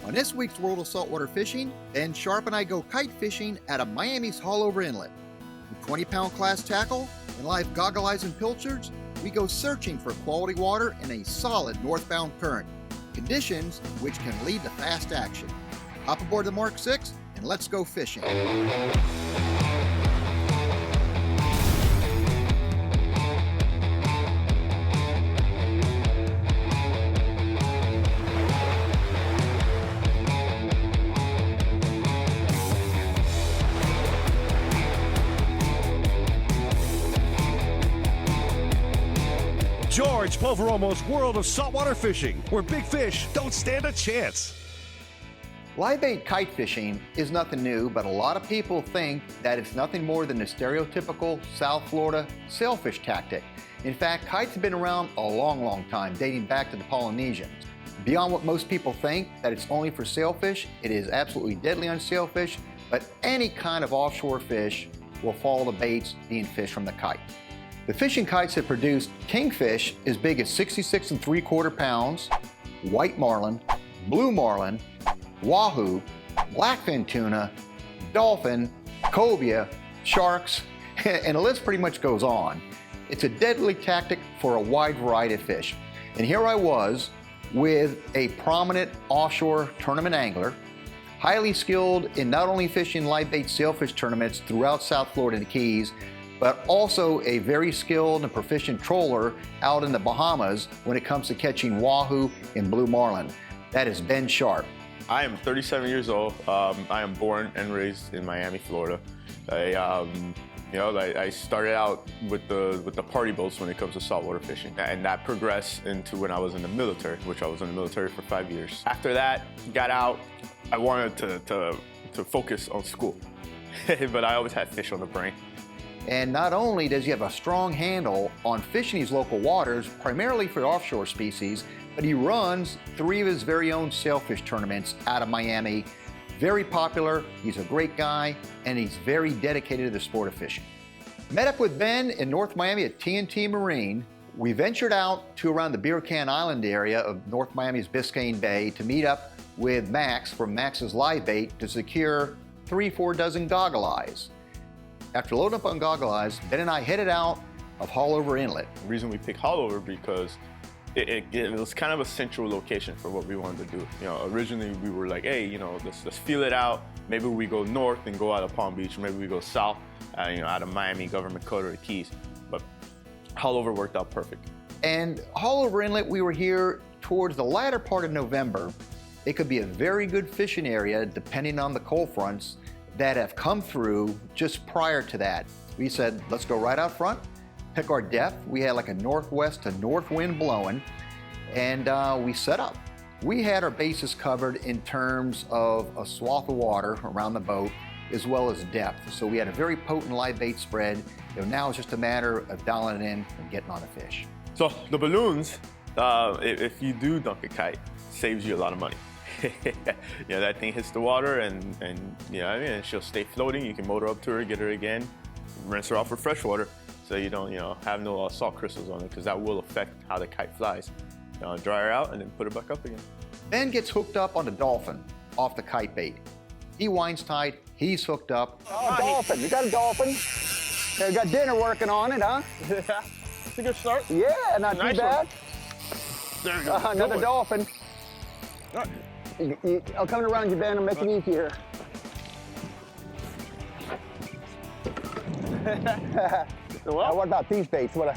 On this week's World of Saltwater Fishing, Ben Sharpe and I go kite fishing out of Miami's Haulover Inlet. With 20-pound class tackle and live goggle eyes and pilchards, we go searching for quality water in a solid northbound current, conditions which can lead to fast action. Hop aboard the Mark 6 and let's go fishing. George Poveromo's World of Saltwater Fishing, where big fish don't stand a chance. Live bait kite fishing is nothing new, but a lot of people think that it's nothing more than a stereotypical South Florida sailfish tactic. In fact, kites have been around a long time, dating back to the Polynesians. Beyond what most people think, that it's only for sailfish, it is absolutely deadly on sailfish, but any kind of offshore fish will follow the baits being fished from the kite. The fishing kites have produced kingfish as big as 66 3/4 pounds, white marlin, blue marlin, wahoo, blackfin tuna, dolphin, cobia, sharks, and the list pretty much goes on. It's a deadly tactic for a wide variety of fish. And here I was with a prominent offshore tournament angler, highly skilled in not only fishing live bait sailfish tournaments throughout South Florida and the Keys, but also a very skilled and proficient troller out in the Bahamas when it comes to catching wahoo and blue marlin. That is Ben Sharpe. I am 37 years old. I am born and raised in Miami, Florida. I started out with the party boats when it comes to saltwater fishing, and that progressed into when I was in the military, which I was in the military for 5 years. After that, got out. I wanted to focus on school, but I always had fish on the brain. And not only does he have a strong handle on fishing these local waters, primarily for offshore species, but he runs 3 of his very own sailfish tournaments out of Miami. Very popular, he's a great guy, and he's very dedicated to the sport of fishing. Met up with Ben in North Miami at TNT Marine. We ventured out to around the Beer Can Island area of North Miami's Biscayne Bay to meet up with Max from Max's Live Bait to secure 3-4 dozen goggle eyes. After loading up on goggle eyes, Ben and I headed out of Haulover Inlet. The reason we picked Haulover because it was kind of a central location for what we wanted to do. Originally we were like, hey, let's feel it out. Maybe we go north and go out of Palm Beach, or maybe we go south, out of Miami, Government Code, or the Keys. But Haulover worked out perfect. And Haulover Inlet, we were here towards the latter part of November. It could be a very good fishing area depending on the cold fronts that have come through just prior to that. We said, let's go right out front, pick our depth. We had like a northwest to north wind blowing, and we set up. We had our bases covered in terms of a swath of water around the boat, as well as depth. So we had a very potent live bait spread. Now it's just a matter of dialing it in and getting on a fish. So the balloons, if you do dunk a kite, saves you a lot of money. That thing hits the water and she'll stay floating. You can motor up to her, get her again, rinse her off with fresh water so you don't have no salt crystals on it, because that will affect how the kite flies. Dry her out and then put her back up again. Ben gets hooked up on the dolphin off the kite bait. He winds tight, he's hooked up. Oh, dolphin, you got a dolphin. You got dinner working on it, huh? Yeah, it's a good start. Yeah, not too bad. There you go. Another dolphin. I'm coming around you, Ben. I'm making it easier. Now, what about these baits? We're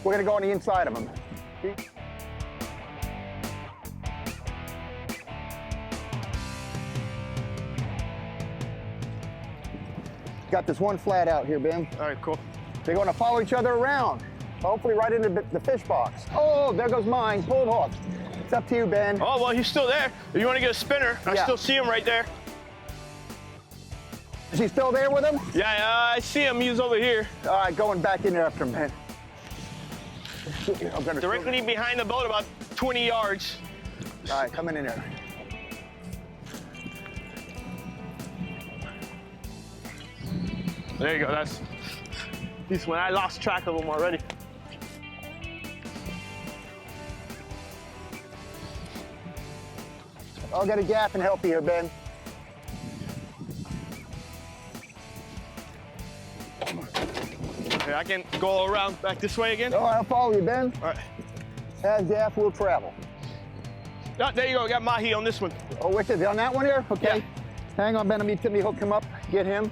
gonna go on the inside of them. Got this one flat out here, Ben. All right, cool. They're gonna follow each other around. Hopefully right into the fish box. Oh, there goes mine. Pulled hook. It's up to you, Ben. Oh, well, he's still there. If you want to get a spinner, I still see him right there. Is he still there with him? Yeah, I see him. He's over here. All right, going back in there after him, man. Directly behind the boat, about 20 yards. All right, coming in there. There you go. That's this one. I lost track of him already. I'll get a gaff and help you here, Ben. Okay, I can go around back this way again. All right, I'll follow you, Ben. All right. As gaff, we'll travel. Oh, there you go. Got Mahi on this one. Oh, which is on that one here? Okay. Yeah. Hang on, Ben. Let me hook him up. Get him.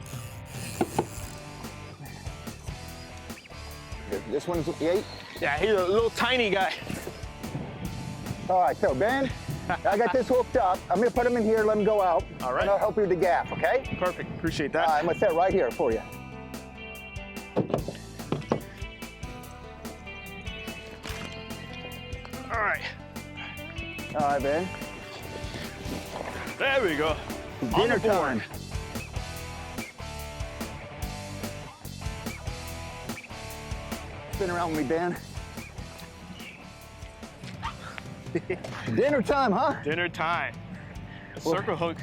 This one's the 8. Yeah, he's a little tiny guy. All right, so Ben, I got this hooked up. I'm gonna put him in here, let him go out. All right. And I'll help you with the gaff, okay? Perfect. Appreciate that. All right, I'm gonna set it right here for you. All right. All right, Ben. There we go. Dinner On the board. time. Spin around with me, Ben. Dinner time, huh? Dinner time. A circle hook.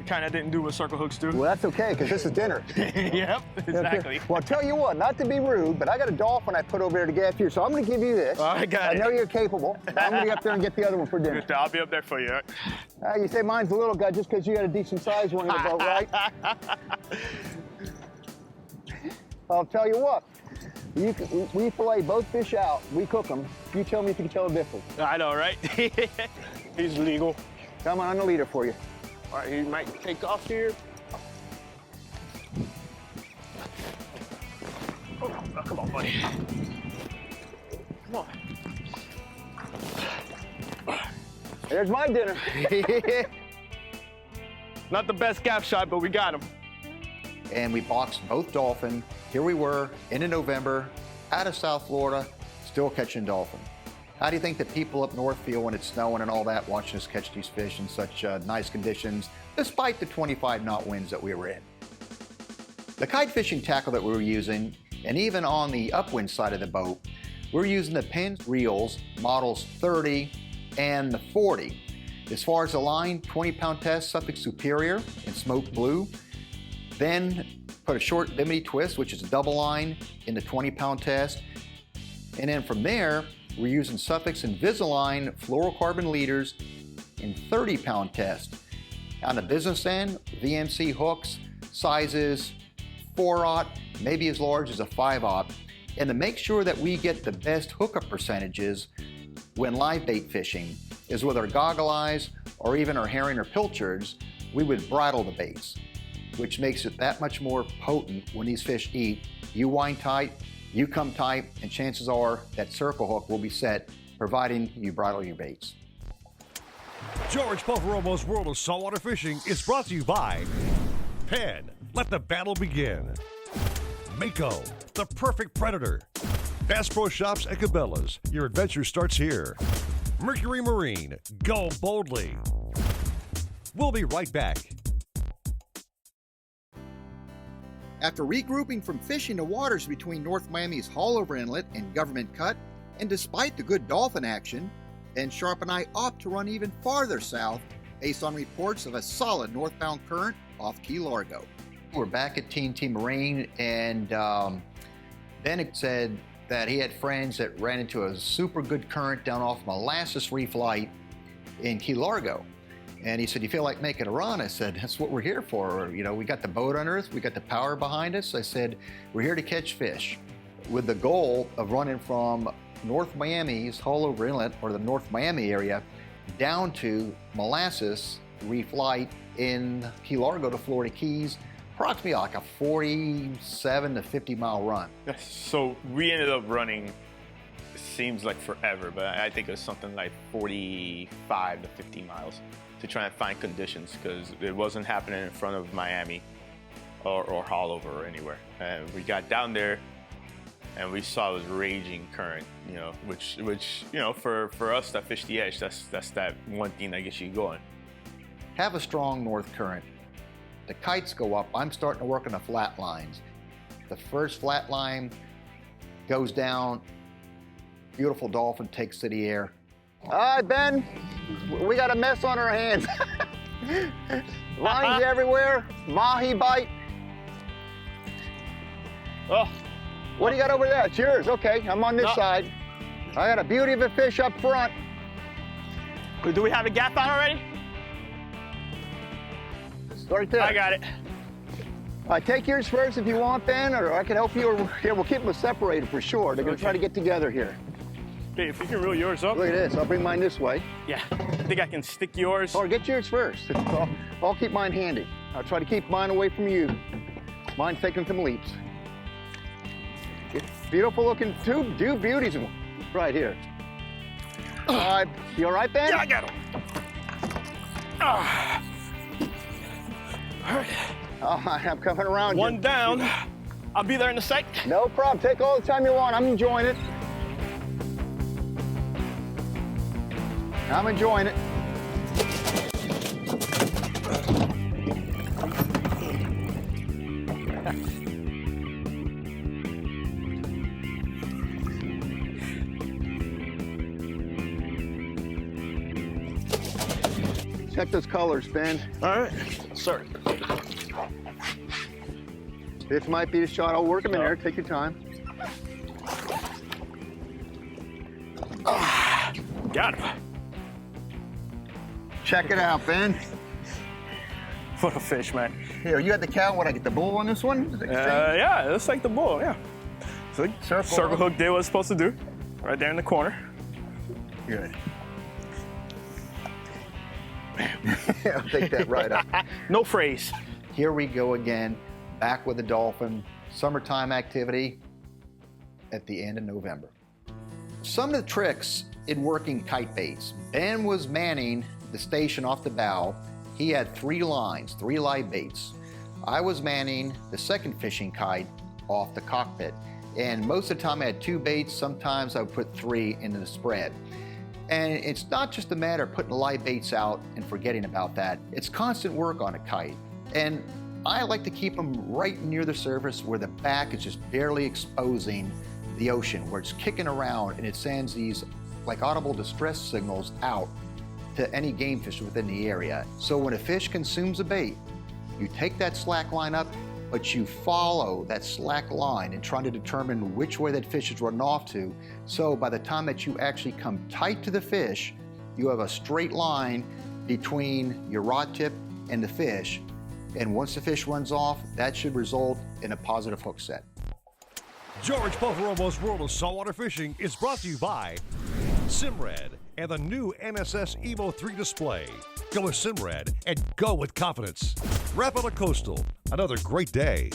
You kind of didn't do what circle hooks do. Well, that's okay, because this is dinner. Yep, exactly. Well, I'll tell you what, not to be rude, but I got a dolphin I put over there to gaff you, so I'm going to give you this. I got it. I know you're capable. I'm going to get up there and get the other one for dinner. Good, I'll be up there for you. You say mine's a little guy just because you got a decent sized one in the boat, right? I'll tell you what. We fillet both fish out. We cook them. You tell me if you can tell the difference. I know, right? He's legal. Come on the leader for you. All right, he might take off here. Oh, come on, buddy. Come on. There's my dinner. Not the best gaff shot, but we got him. And we boxed both dolphin. Here we were, in November, out of South Florida, still catching dolphin. How do you think the people up north feel when it's snowing and all that, watching us catch these fish in such nice conditions, despite the 25-knot winds that we were in? The kite fishing tackle that we were using, and even on the upwind side of the boat, we're using the PENN reels, models 30 and the 40. As far as the line, 20-pound test, Suffolk Superior in smoke blue. Then put a short bimini twist, which is a double line, in the 20-pound test. And then from there, we're using Suffolk's Invisalign fluorocarbon leaders in 30-pound test. On the business end, VMC hooks, sizes 4/0, maybe as large as a 5/0. And to make sure that we get the best hookup percentages when live bait fishing is with our goggle eyes or even our herring or pilchards, we would bridle the baits, which makes it that much more potent when these fish eat. You wind tight, you come tight, and chances are that circle hook will be set, providing you bridle your baits. George Poveromo's World of Saltwater Fishing is brought to you by PENN. Let the battle begin. Mako, the perfect predator. Bass Pro Shops and Cabela's. Your adventure starts here. Mercury Marine. Go boldly. We'll be right back. After regrouping from fishing the waters between North Miami's Haulover Inlet and Government Cut, and despite the good dolphin action, Ben Sharpe and I opt to run even farther south based on reports of a solid northbound current off Key Largo. We're back at TNT Marine, and Ben said that he had friends that ran into a super good current down off Molasses Reef Light in Key Largo. And he said, "You feel like making a run?" I said, "That's what we're here for. You know, we got the boat on earth, we got the power behind us." I said, "We're here to catch fish," with the goal of running from North Miami's Haulover Inlet, or the North Miami area, down to Molasses Reef Light in Key Largo to Florida Keys, approximately like a 47 to 50 mile run. So we ended up running, it seems like forever, but I think it was something like 45 to 50 miles to try and find conditions, because it wasn't happening in front of Miami or Haulover or anywhere. And we got down there and we saw it was raging current, you know, which you know, for us that fish the edge, that's that one thing that gets you going. Have a strong north current. The kites go up. I'm starting to work on the flat lines. The first flat line goes down. Beautiful dolphin takes to the air. All right, Ben, we got a mess on our hands. Lines everywhere, mahi bite. Oh, What do you got over there? It's yours. Okay, I'm on this No. side. I got a beauty of a fish up front. do we have a gaff on already? Right there. I got it. Take yours first if you want, Ben, or I can help you. Or here, we'll keep them separated for sure. They're gonna try to get together here. Hey, if you can reel yours up. Look at this. I'll bring mine this way. Yeah, I think I can stick yours. Or get yours first. I'll keep mine handy. I'll try to keep mine away from you. Mine's taking some leaps. Beautiful looking two beauties right here. You all right, Ben? Yeah, I got him. All right. All right, I'm coming around. One down. I'll be there in a sec. No problem. Take all the time you want. I'm enjoying it. I'm enjoying it. Check those colors, Ben. All right, sir. This might be the shot. I'll work them in there. Take your time. Got him. Check it out, Ben. What a fish, man. Here, you had the cow. What, I get the bull on this one? Yeah, it looks like the bull, yeah. So circle hook did what it's supposed to do. Right there in the corner. Good. I'll take that right up. No phrase. Here we go again, back with the dolphin, summertime activity at the end of November. Some of the tricks in working kite baits. Ben was manning the station off the bow. He had 3 lines, 3 live baits. I was manning the second fishing kite off the cockpit. And most of the time I had 2 baits, sometimes I would put 3 into the spread. And it's not just a matter of putting live baits out and forgetting about that. It's constant work on a kite. And I like to keep them right near the surface where the back is just barely exposing the ocean, where it's kicking around and it sends these like audible distress signals out to any game fish within the area. So when a fish consumes a bait, you take that slack line up, but you follow that slack line and trying to determine which way that fish is running off to. So by the time that you actually come tight to the fish, you have a straight line between your rod tip and the fish. And once the fish runs off, that should result in a positive hook set. George Poveromo's World of Saltwater Fishing is brought to you by SIMRAD and the new NSS Evo 3 display. Go with SIMRAD and go with confidence. Rapala Coastal, another great day.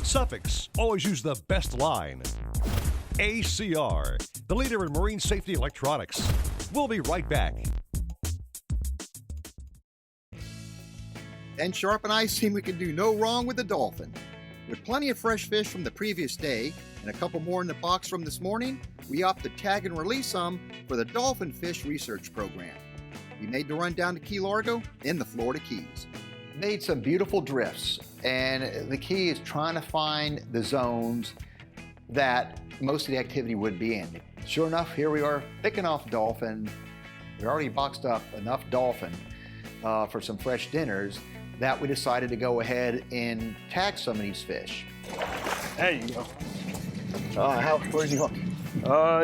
Suffix, always use the best line. ACR, the leader in marine safety electronics. We'll be right back. Ben Sharpe and I seem we can do no wrong with the dolphin. With plenty of fresh fish from the previous day and a couple more in the box from this morning, we opt to tag and release some for the Dolphin Fish Research Program. We made the run down to Key Largo in the Florida Keys. Made some beautiful drifts, and the key is trying to find the zones that most of the activity would be in. Sure enough, here we are picking off dolphin. We already boxed up enough dolphin for some fresh dinners that we decided to go ahead and tag some of these fish. There you go. Where's he hook?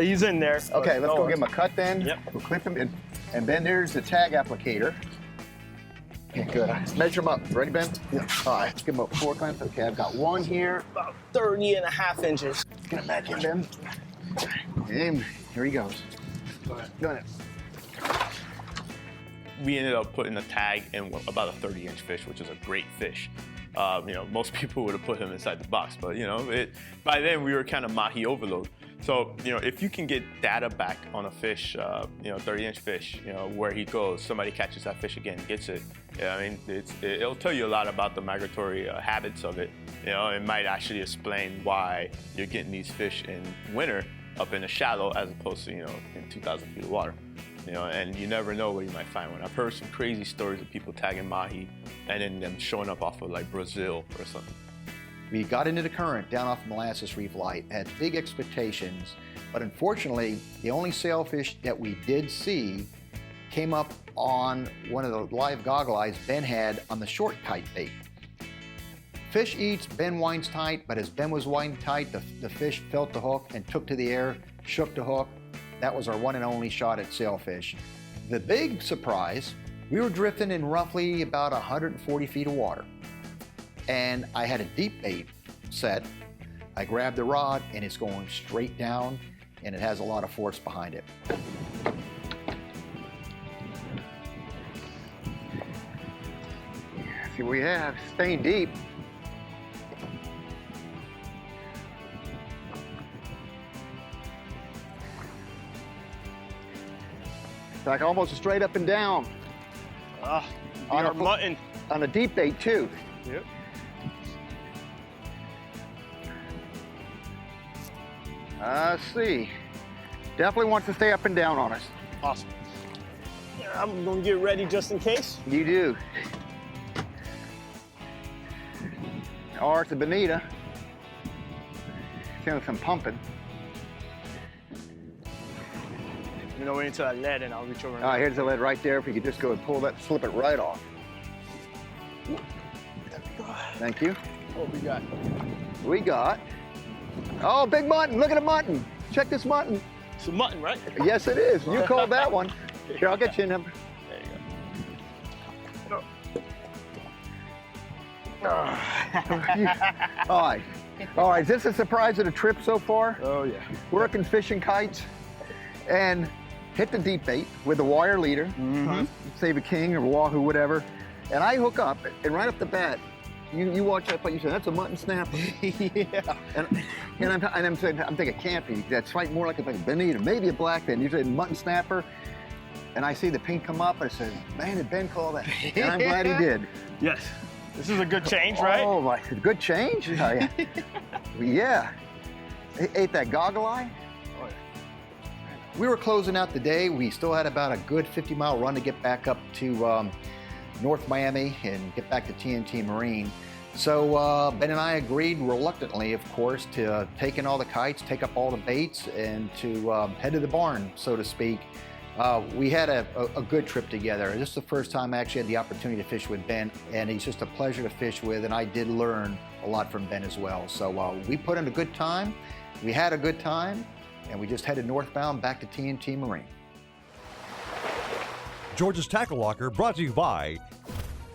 He's in there. Okay, let's go give him a cut then. Yep. We'll clip him in. And Ben, there's the tag applicator. Okay, good. Measure him up. Ready, Ben? Yeah. All right, let's give him a 4 clamps. Okay, I've got 1 here. About 30.5 inches. Get him back in, Ben. And here he goes. Doing it. We ended up putting a tag in about a 30-inch fish, which is a great fish. Most people would have put him inside the box, but by then we were kind of mahi overload. So, if you can get data back on a fish, 30-inch fish, where he goes, somebody catches that fish again, gets it. It'll tell you a lot about the migratory habits of it. It might actually explain why you're getting these fish in winter up in the shallow as opposed to, in 2,000 feet of water. And you never know where you might find one. I've heard some crazy stories of people tagging mahi and then them showing up off of like Brazil or something. We got into the current down off Molasses Reef Light, had big expectations, but unfortunately, the only sailfish that we did see came up on one of the live goggle eyes Ben had on the short kite bait. Fish eats, Ben winds tight, but as Ben was winding tight, the fish felt the hook and took to the air, shook the hook. That was our one and only shot at sailfish. The big surprise We were drifting in roughly about 140 feet of water. And I had a deep bait set. I grabbed the rod and it's going straight down and it has a lot of force behind it. See what we have, staying deep. It's like almost straight up and down. On a mutton. On a deep bait too. Yep. Let's see. Definitely wants to stay up and down on us. Awesome. Yeah, I'm gonna get ready just in case. You do. Or it's a bonita. Feeling some pumping. You know, wait until that lead and I'll reach over. All right, here's the lead right there. If you could just go and pull that, slip it right off. Thank you. What we got? We got, oh, big mutton. Look at a mutton. Check this mutton. It's a mutton, right? Yes, it is. You called that one. Here, I'll get you a number. There you go. All right. All right, is this a surprise of the trip so far? Oh, yeah. Working fishing kites and hit the deep bait with the wire leader, save a king or wahoo, whatever. And I hook up, and right off the bat, you watch that fight, you say, that's a mutton snapper. Yeah. And I'm thinking, can't be. That's right, more like a bonita, maybe a blackfin. You say mutton snapper, and I see the pink come up, and I said, man, did Ben call that? And I'm glad he did. Yes. This is a good change, right? Oh, my, good change? Yeah. Ate that goggle eye? Oh, yeah. We were closing out the day. We still had about a good 50-mile run to get back up to North Miami and get back to TNT Marine. So Ben and I agreed reluctantly, of course, to take in all the kites, take up all the baits, and to head to the barn, so to speak. We had a good trip together. This is the first time I actually had the opportunity to fish with Ben, and he's just a pleasure to fish with, and I did learn a lot from Ben as well. So we put in a good time, we had a good time, and we just headed northbound back to TNT Marine. George's Tackle Locker brought to you by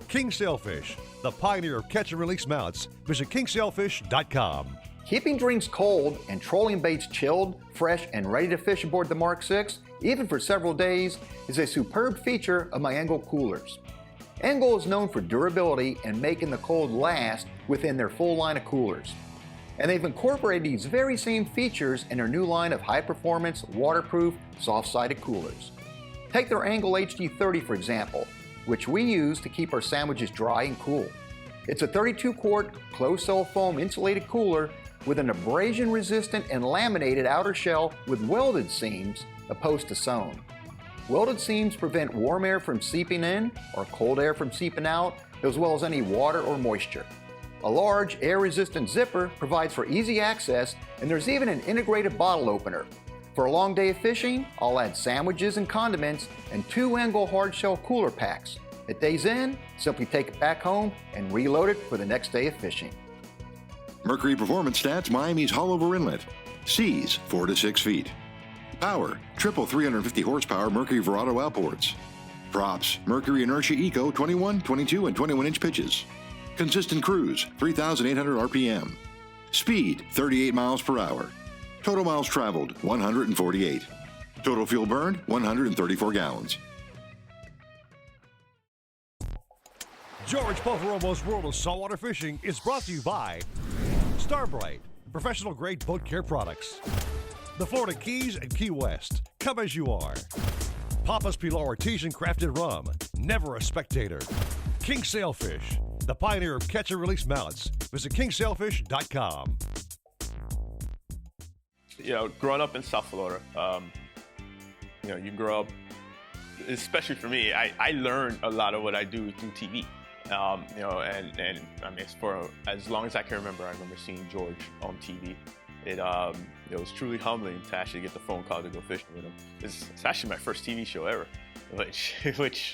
King Sailfish, the pioneer of catch and release mounts. Visit kingsailfish.com. Keeping drinks cold and trolling baits chilled, fresh, and ready to fish aboard the Mark VI, even for several days, is a superb feature of my Engel coolers. Engel is known for durability and making the cold last within their full line of coolers. And they've incorporated these very same features in their new line of high-performance, waterproof, soft-sided coolers. Take their Engel HD30, for example, which we use to keep our sandwiches dry and cool. It's a 32-quart closed-cell foam insulated cooler with an abrasion-resistant and laminated outer shell with welded seams opposed to sewn. Welded seams prevent warm air from seeping in or cold air from seeping out, as well as any water or moisture. A large air-resistant zipper provides for easy access, and there's even an integrated bottle opener. For a long day of fishing, I'll add sandwiches and condiments and 2 Engel hard shell cooler packs. At day's end, simply take it back home and reload it for the next day of fishing. Mercury Performance Stats Miami's Hollover Inlet. Seas 4 to 6 feet. Power, triple 350 horsepower Mercury Verado outboards. Props, Mercury Inertia Eco 21, 22, and 21-inch pitches. Consistent cruise, 3,800 RPM. Speed, 38 miles per hour. Total miles traveled, 148. Total fuel burned, 134 gallons. George Poveromo's World of Saltwater Fishing is brought to you by Brite, professional-grade boat care products. The Florida Keys and Key West, come as you are. Papa's Pilar Artesian Crafted Rum, never a spectator. King Sailfish, the pioneer of catch and release mallets. Visit kingsailfish.com. You know, growing up in South Florida, you know, you grow up, especially for me, I learned a lot of what I do through TV. You know, and I mean, for as long as I can remember, I remember seeing George on TV. It was truly humbling to actually get the phone call to go fishing with him. It's actually my first TV show ever, which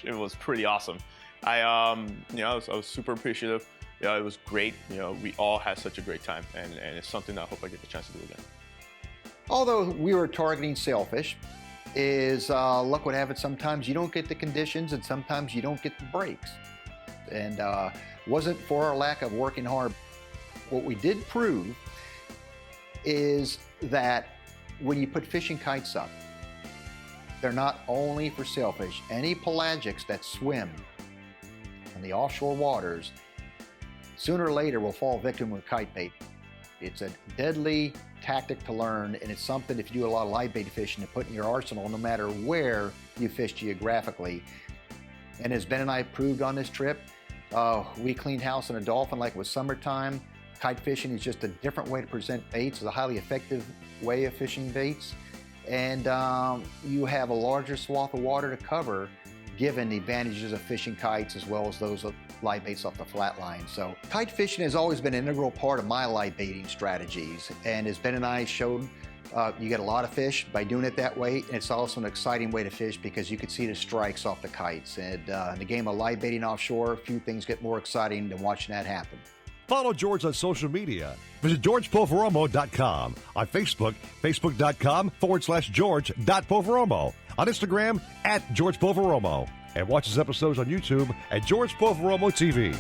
it was pretty awesome. You know, I was super appreciative. You know, it was great. You know, we all had such a great time, and it's something that I hope I get the chance to do again. Although we were targeting sailfish, is luck would have it, sometimes you don't get the conditions and sometimes you don't get the breaks. And wasn't for our lack of working hard. What we did prove is that when you put fishing kites up, they're not only for sailfish. Any pelagics that swim in the offshore waters, sooner or later will fall victim to kite bait. It's a deadly tactic to learn, and it's something, if you do a lot of live bait fishing, to put in your arsenal no matter where you fish geographically. And as Ben and I proved on this trip, we cleaned house on a dolphin like it was summertime. Kite fishing is just a different way to present baits. It's a highly effective way of fishing baits. And you have a larger swath of water to cover, given the advantages of fishing kites as well as those of live baits off the flat line. So kite fishing has always been an integral part of my live baiting strategies. And as Ben and I showed, you get a lot of fish by doing it that way. And it's also an exciting way to fish because you can see the strikes off the kites. And in the game of live baiting offshore, few things get more exciting than watching that happen. Follow George on social media. Visit GeorgePoveromo.com. On Facebook, Facebook.com/George.Poveromo. On Instagram, @George Poveromo. And watch his episodes on YouTube at George Poveromo TV.